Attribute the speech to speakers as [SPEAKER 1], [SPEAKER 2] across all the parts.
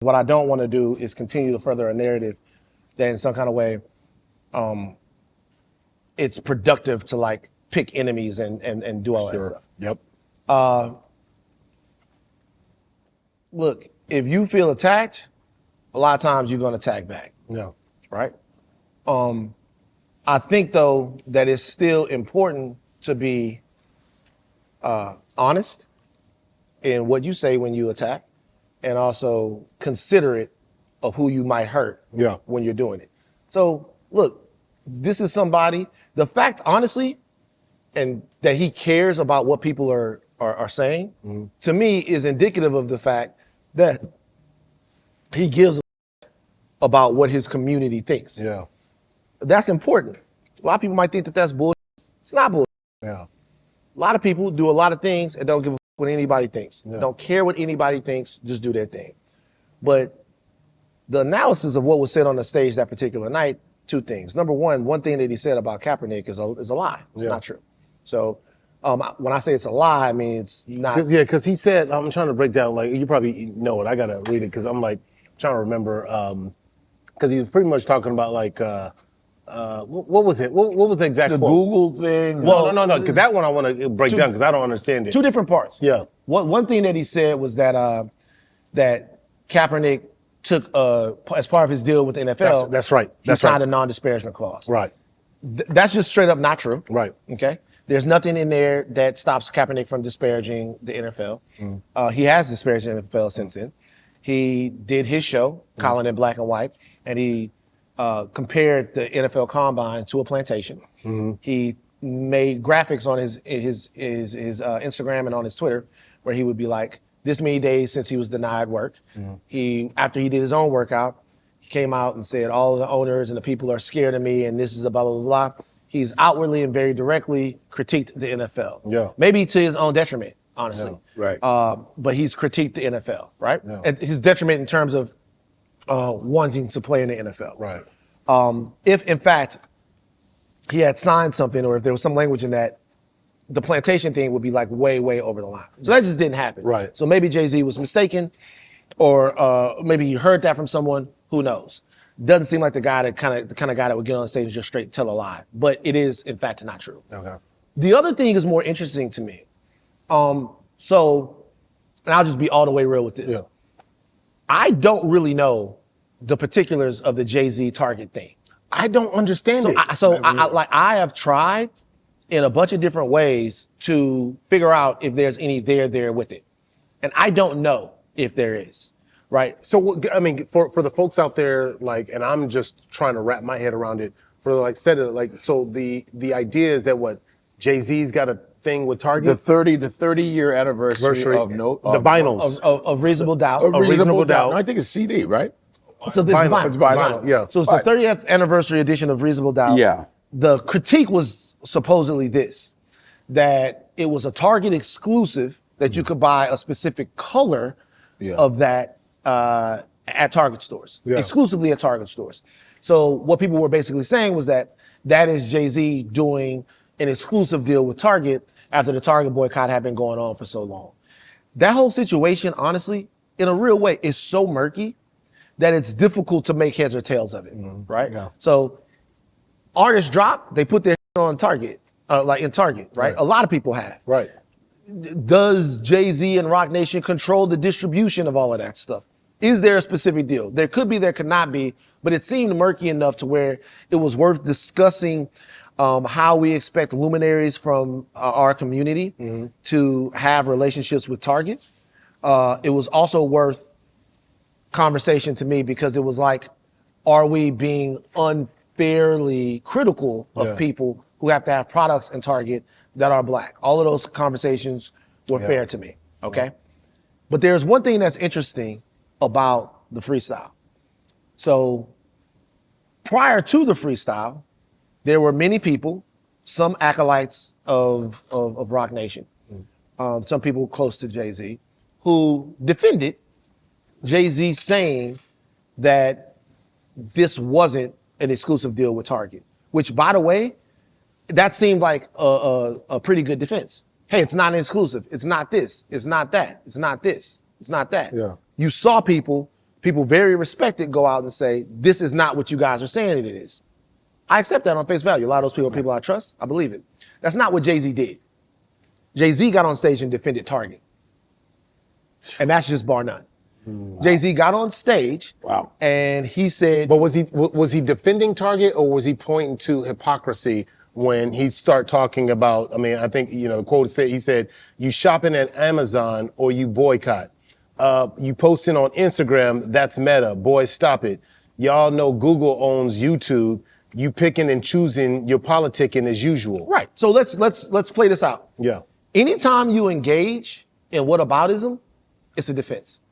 [SPEAKER 1] What I don't want to do is continue to further a narrative that in some kind of way, it's productive to like pick enemies and do all that stuff.
[SPEAKER 2] Yep.
[SPEAKER 1] Look, if you feel attacked, a lot of times you're going to attack back.
[SPEAKER 2] Yeah.
[SPEAKER 1] Right? I think though that it's still important to be honest in what you say when you attack, and also considerate of who you might hurt when you're doing it. So look, this is somebody, the fact honestly, and that he cares about what people are saying, to me is indicative of the fact that he gives a about what his community thinks.
[SPEAKER 2] Yeah.
[SPEAKER 1] That's important. A lot of people might think that that's bullshit. It's not bullshit.
[SPEAKER 2] Yeah.
[SPEAKER 1] A lot of people do a lot of things and don't give a fuck what anybody thinks.
[SPEAKER 2] Yeah.
[SPEAKER 1] Don't care what anybody thinks, just do their thing. But the analysis of what was said on the stage that particular night, two things. Number one thing that he said about Kaepernick is a lie. It's not true. So when I say it's a lie, I mean it's not.
[SPEAKER 2] Yeah, because he said, I'm trying to break down, like, you probably know it. I got to read it because I'm like trying to remember, because he was pretty much talking about like, what was it? What was the exact quote?
[SPEAKER 3] Google thing?
[SPEAKER 2] Well, no, because that one I want to break down because I don't understand it.
[SPEAKER 1] Two different parts.
[SPEAKER 2] Yeah.
[SPEAKER 1] One thing that he said was that that Kaepernick took, as part of his deal with the NFL,
[SPEAKER 2] that's right.
[SPEAKER 1] He signed a non-disparagement clause.
[SPEAKER 2] Right.
[SPEAKER 1] That's just straight up not true.
[SPEAKER 2] Right.
[SPEAKER 1] Okay. There's nothing in there that stops Kaepernick from disparaging the NFL. He has disparaged the NFL since then. He did his show, Colin in Black and White, and he compared the NFL Combine to a plantation. He made graphics on his Instagram and on his Twitter where he would be like, this many days since he was denied work. After he did his own workout, he came out and said all of the owners and the people are scared of me and this is the blah, blah, blah, blah. He's outwardly and very directly critiqued the NFL.
[SPEAKER 2] Yeah.
[SPEAKER 1] Maybe to his own detriment, honestly.
[SPEAKER 3] Yeah, right.
[SPEAKER 1] But he's critiqued the NFL, right?
[SPEAKER 2] Yeah.
[SPEAKER 1] And his detriment in terms of wanting to play in the NFL.
[SPEAKER 2] Right.
[SPEAKER 1] If in fact he had signed something or if there was some language in that, the plantation thing would be like way, way over the line. So that just didn't happen.
[SPEAKER 2] Right.
[SPEAKER 1] So maybe Jay-Z was mistaken or maybe he heard that from someone, who knows? Doesn't seem like the kind of guy that would get on stage and just straight tell a lie, but it is in fact not true.
[SPEAKER 2] Okay.
[SPEAKER 1] The other thing is more interesting to me. So, and I'll just be all the way real with this.
[SPEAKER 2] Yeah.
[SPEAKER 1] I don't really know the particulars of the Jay-Z Target thing.
[SPEAKER 2] I don't understand it.
[SPEAKER 1] I have tried in a bunch of different ways to figure out if there's any there with it. And I don't know if there is, right?
[SPEAKER 2] So, I mean, for the folks out there, like, and I'm just trying to wrap my head around it, for like said it, like, so the idea is that what, Jay-Z's got a thing with Target?
[SPEAKER 3] The 30-year anniversary of
[SPEAKER 2] the vinyls.
[SPEAKER 1] Of Reasonable Doubt.
[SPEAKER 3] Of Reasonable Doubt. No, I think it's CD, right?
[SPEAKER 1] So this
[SPEAKER 2] vinyl.
[SPEAKER 1] is
[SPEAKER 2] It's
[SPEAKER 1] vinyl.
[SPEAKER 2] Yeah.
[SPEAKER 1] So it's the 30th anniversary edition of Reasonable Doubt.
[SPEAKER 3] Yeah.
[SPEAKER 1] The critique was supposedly this, that it was a Target exclusive that you could buy a specific color of that at Target stores, exclusively at Target stores. So what people were basically saying was that is Jay-Z doing an exclusive deal with Target after the Target boycott had been going on for so long. That whole situation, honestly, in a real way, is so murky that it's difficult to make heads or tails of it, right?
[SPEAKER 2] Yeah.
[SPEAKER 1] So artists drop, they put their on Target, like in Target, right? A lot of people have.
[SPEAKER 2] Right.
[SPEAKER 1] Does Jay-Z and Roc Nation control the distribution of all of that stuff? Is there a specific deal? There could be, there could not be, but it seemed murky enough to where it was worth discussing how we expect luminaries from our community to have relationships with Target. It was also worth conversation to me because it was like, are we being unfairly critical of people who have to have products in Target that are Black? All of those conversations were fair to me, okay? But there's one thing that's interesting about the freestyle. So prior to the freestyle, there were many people, some acolytes of Roc Nation, some people close to Jay-Z, who defended Jay-Z saying that this wasn't an exclusive deal with Target, which, by the way, that seemed like a pretty good defense. Hey, it's not an exclusive. It's not this. It's not that. It's not this. It's not that.
[SPEAKER 2] Yeah.
[SPEAKER 1] You saw people people very respected go out and say, this is not what you guys are saying it is. I accept that on face value. A lot of those people are people I trust. I believe it. That's not what Jay-Z did. Jay-Z got on stage and defended Target. And that's just bar none. Jay-Z got on stage and he said...
[SPEAKER 2] But was he defending Target, or was he pointing to hypocrisy when he started talking about, I mean, I think, the quote said, he said, you shopping at Amazon or you boycott. You posting on Instagram, that's Meta. Boys, stop it. Y'all know Google owns YouTube. You picking and choosing your politicking as usual.
[SPEAKER 1] Right. So let's play this out.
[SPEAKER 2] Yeah.
[SPEAKER 1] Anytime you engage in whataboutism, it's a defense.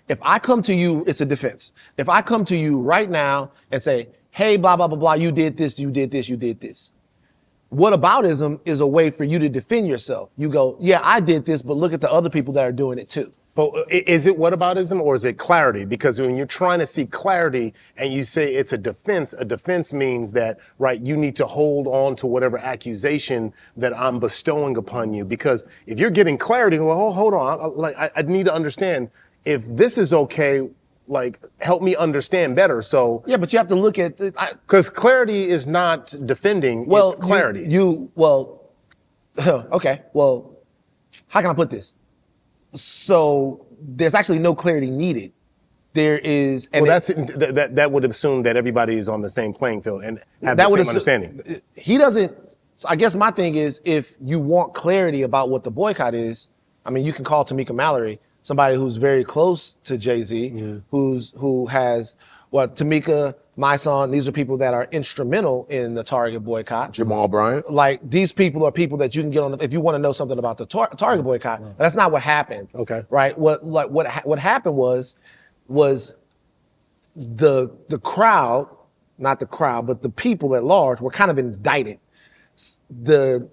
[SPEAKER 1] If I come to you, it's a defense. If I come to you right now and say, hey, blah, blah, blah, blah, you did this, you did this, you did this. Whataboutism is a way for you to defend yourself. You go, yeah, I did this, but look at the other people that are doing it too.
[SPEAKER 2] But is it whataboutism or is it clarity? Because when you're trying to see clarity and you say it's a defense means that, right, you need to hold on to whatever accusation that I'm bestowing upon you. Because if you're getting clarity, well, hold on, I need to understand if this is okay, like, help me understand better. So
[SPEAKER 1] yeah, but you have to look at
[SPEAKER 2] because clarity is not defending.
[SPEAKER 1] Well,
[SPEAKER 2] it's clarity.
[SPEAKER 1] Okay. Well, how can I put this? So there's actually no clarity needed. There is, and
[SPEAKER 2] that would assume that everybody is on the same playing field and have the same understanding.
[SPEAKER 1] He doesn't. So I guess my thing is, if you want clarity about what the boycott is, I mean, you can call Tamika Mallory, somebody who's very close to Jay-Z, who has Tamika, my son, these are people that are instrumental in the Target boycott.
[SPEAKER 3] Jamal Bryant.
[SPEAKER 1] Like, these people are people that you can get on, if you want to know something about the Target boycott. That's not what happened.
[SPEAKER 2] Okay.
[SPEAKER 1] Right? What happened was the crowd, not the crowd, but the people at large were kind of indicted. The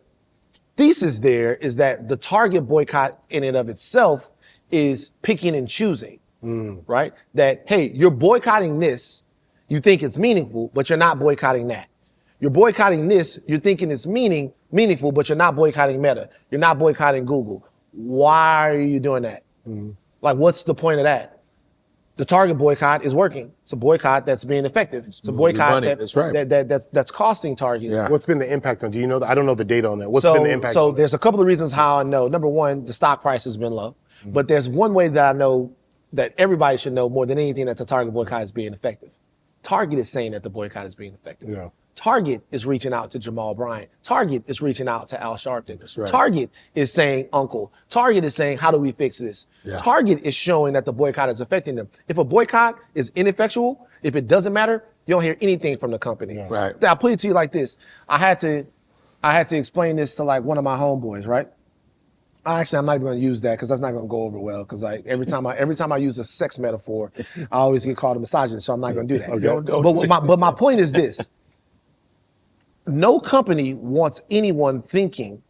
[SPEAKER 1] thesis there is that the Target boycott in and of itself is picking and choosing, right? That, hey, you're boycotting this, you think it's meaningful, but you're not boycotting that. You're boycotting this, you're thinking it's meaningful, but you're not boycotting Meta. You're not boycotting Google. Why are you doing that? Like, what's the point of that? The Target boycott is working. It's a boycott that's being effective. It's a boycott that's costing Target.
[SPEAKER 3] Yeah.
[SPEAKER 2] What's been the impact on? Do you know? I don't know the data on that. What's been the impact?
[SPEAKER 1] So there's a couple of reasons how I know. Number one, the stock price has been low. But there's one way that I know that everybody should know more than anything that the Target boycott is being effective. Target is saying that the boycott is being effective.
[SPEAKER 2] Yeah.
[SPEAKER 1] Target is reaching out to Jamal Bryant. Target is reaching out to Al Sharpton.
[SPEAKER 3] That's right.
[SPEAKER 1] Target is saying uncle. Target is saying, how do we fix this?
[SPEAKER 3] Yeah.
[SPEAKER 1] Target is showing that the boycott is affecting them. If a boycott is ineffectual, if it doesn't matter, you don't hear anything from the company.
[SPEAKER 3] Yeah. Right.
[SPEAKER 1] I'll put it to you like this. I had to explain this to like one of my homeboys, right? I'm not even going to use that because that's not going to go over well. Because like every time I use a sex metaphor, I always get called a misogynist. So I'm not going to do that.
[SPEAKER 2] Okay.
[SPEAKER 1] But my point is this: no company wants anyone thinking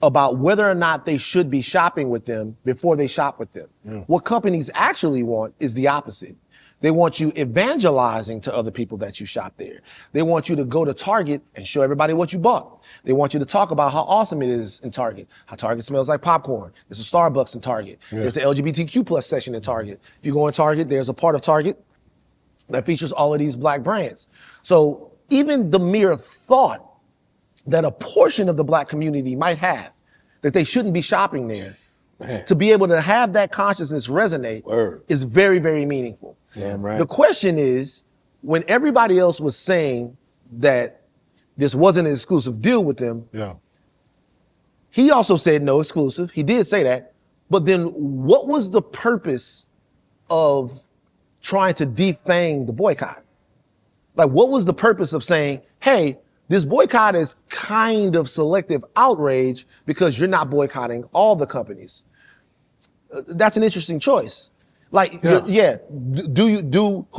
[SPEAKER 1] about whether or not they should be shopping with them before they shop with them. What companies actually want is the opposite. They want you evangelizing to other people that you shop there. They want you to go to Target and show everybody what you bought. They want you to talk about how awesome it is in Target, how Target smells like popcorn. There's a Starbucks in Target. Yeah. There's an LGBTQ plus section in Target. If you go in Target, there's a part of Target that features all of these black brands. So even the mere thought that a portion of the black community might have that they shouldn't be shopping there, to be able to have that consciousness resonate is very, very meaningful.
[SPEAKER 3] Damn right.
[SPEAKER 1] The question is, when everybody else was saying that this wasn't an exclusive deal with them, he also said no exclusive. He did say that. But then what was the purpose of trying to defang the boycott? Like, what was the purpose of saying, hey, this boycott is kind of selective outrage because you're not boycotting all the companies? That's an interesting choice. Like, who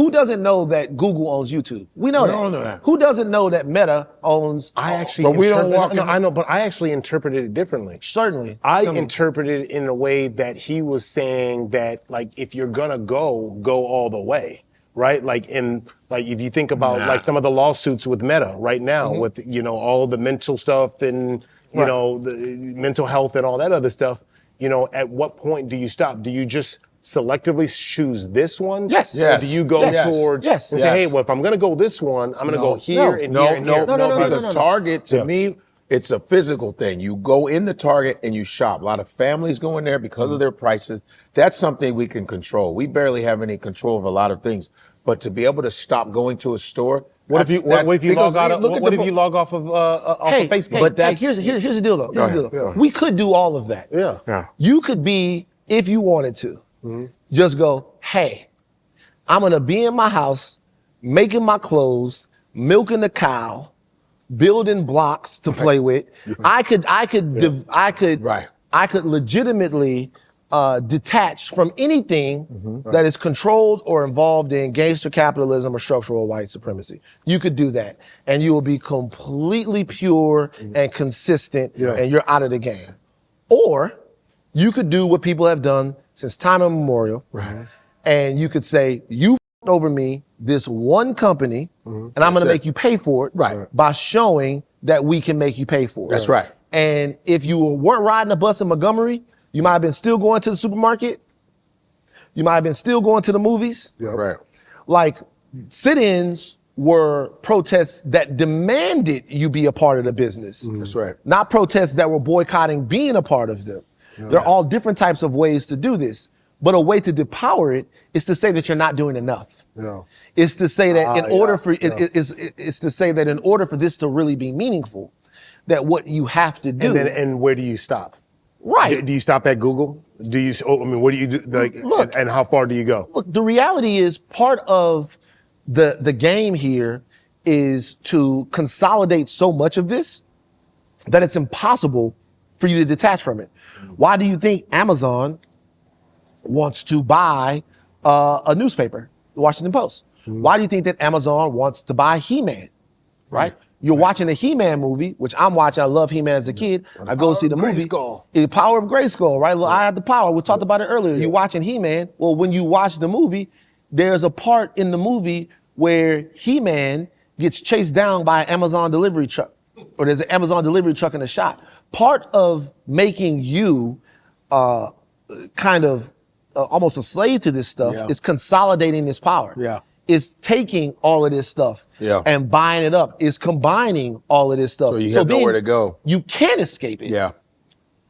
[SPEAKER 1] doesn't know that Google owns YouTube? We know that. Who doesn't know that Meta owns?
[SPEAKER 2] I actually interpreted it differently.
[SPEAKER 1] Certainly.
[SPEAKER 2] I interpreted it in a way that he was saying that, like, if you're gonna go all the way. Right? Like if you think about like some of the lawsuits with Meta right now with, all the mental stuff and, the mental health and all that other stuff, at what point do you stop? Do you just selectively choose this one?
[SPEAKER 1] Yes.
[SPEAKER 2] Or
[SPEAKER 3] Yes.
[SPEAKER 2] do you go
[SPEAKER 3] Yes.
[SPEAKER 2] towards
[SPEAKER 1] Yes.
[SPEAKER 2] and say,
[SPEAKER 3] Yes.
[SPEAKER 2] hey, well, if I'm going to go this one, I'm going to go here and here and here?
[SPEAKER 3] Because Target, to me, it's a physical thing. You go into Target and you shop. A lot of families go in there because of their prices. That's something we can control. We barely have any control of a lot of things. But to be able to stop going to a store,
[SPEAKER 2] What if you log off of Facebook?
[SPEAKER 1] Here's the deal though. Here's the deal. We could do all of that.
[SPEAKER 2] Yeah.
[SPEAKER 1] You could be, if you wanted to, just go, hey, I'm gonna be in my house, making my clothes, milking the cow, building blocks to play with. I could legitimately detach from anything that is controlled or involved in gangster capitalism or structural white supremacy. You could do that, and you will be completely pure and consistent, and you're out of the game. Or you could do what people have done since time immemorial, and you could say, you f***ed over me, this one company, and I'm going to make you pay for it by showing that we can make you pay for it.
[SPEAKER 3] That's right.
[SPEAKER 1] And if you weren't riding a bus in Montgomery, you might have been still going to the supermarket. You might have been still going to the movies.
[SPEAKER 3] Right.
[SPEAKER 1] Like, sit-ins were protests that demanded you be a part of the business.
[SPEAKER 3] That's right.
[SPEAKER 1] Not protests that were boycotting being a part of them. There are all different types of ways to do this. But a way to depower it is to say that you're not doing enough. It's to say that it's to say that in order for this to really be meaningful, that what you have to do.
[SPEAKER 2] And where do you stop?
[SPEAKER 1] Right.
[SPEAKER 2] Do you stop at Google? Do you? What do you do? Like,
[SPEAKER 1] Look,
[SPEAKER 2] and how far do you go?
[SPEAKER 1] Look, the reality is part of the game here is to consolidate so much of this that it's impossible for you to detach from it. Why do you think Amazon wants to buy a newspaper, the Washington Post? Why do you think that Amazon wants to buy He-Man, right? You're watching the He-Man movie, which I'm watching. I love He-Man as a kid. I go see the movie. The Power of Grayskull, right? I had the power. We talked about it earlier. You're watching He-Man. Well, when you watch the movie, there's a part in the movie where He-Man gets chased down by an Amazon delivery truck, or there's an Amazon delivery truck in the shot. Part of making you kind of almost a slave to this stuff is consolidating this power. Is taking all of this stuff and buying it up. Is combining all of this stuff.
[SPEAKER 3] So you have nowhere to go.
[SPEAKER 1] You can't escape it.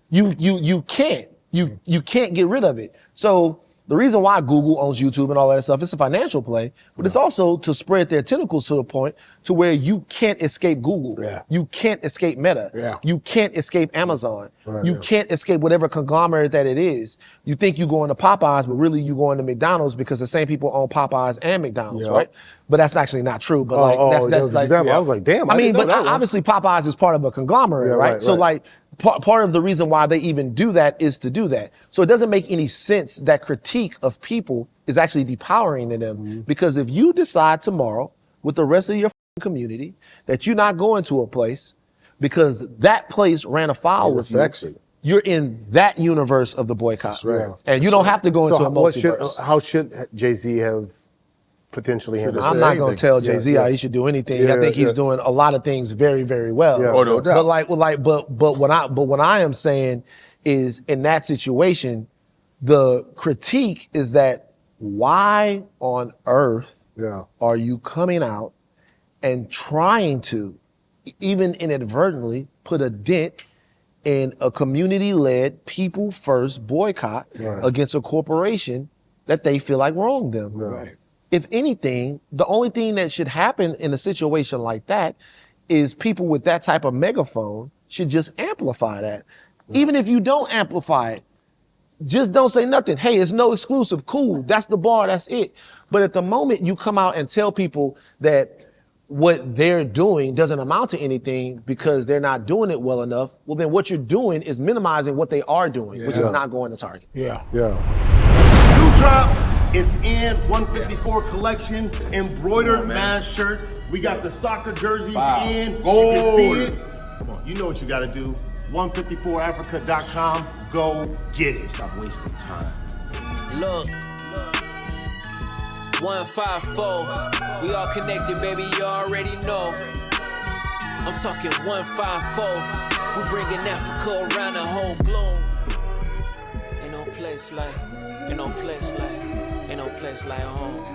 [SPEAKER 1] You can't. You can't get rid of it. So the reason why Google owns YouTube and all that stuff, it's a financial play, but it's also to spread their tentacles to the point to where you can't escape Google. You can't escape Meta. You can't escape Amazon. You can't escape whatever conglomerate that it is. You think you go into Popeyes, but really you go into McDonald's because the same people own Popeyes and McDonald's, right? But that's actually not true. But that's like,
[SPEAKER 2] example. I was like, damn. I mean,
[SPEAKER 1] but obviously Popeyes is part of a conglomerate, right? So like, part of the reason why they even do that is to do that. So it doesn't make any sense that critique of people is actually depowering to them. Because if you decide tomorrow with the rest of your community that you're not going to a place because that place ran afoul with you, you're in that universe of the boycott. And you don't have to go into a multiverse.
[SPEAKER 2] How should Jay-Z have potentially handled it?
[SPEAKER 1] I'm not going to tell Jay-Z how he should do anything. I think he's doing a lot of things very, very well.
[SPEAKER 3] No doubt.
[SPEAKER 1] But what I am saying is, in that situation, the critique is that why on earth are you coming out and trying to, even inadvertently, put a dent in a community-led, people-first boycott against a corporation that they feel like wronged them? If anything, the only thing that should happen in a situation like that is people with that type of megaphone should just amplify that. Even if you don't amplify it, just don't say nothing. Hey, it's no exclusive. Cool. That's the bar. That's it. But at the moment you come out and tell people that what they're doing doesn't amount to anything because they're not doing it well enough, well, then what you're doing is minimizing what they are doing, which is not going to Target.
[SPEAKER 2] New
[SPEAKER 4] drop. It's in 154 collection, embroidered mask shirt. We got the soccer jerseys in.
[SPEAKER 5] Gold.
[SPEAKER 4] You can see it. Come on, you know what you got to do. 154africa.com. Go get it.
[SPEAKER 5] Stop wasting time.
[SPEAKER 6] Look. 154. We all connected, baby. You already know. I'm talking 154. We're bringing Africa around the whole globe. Ain't no place like Ain't no place like home.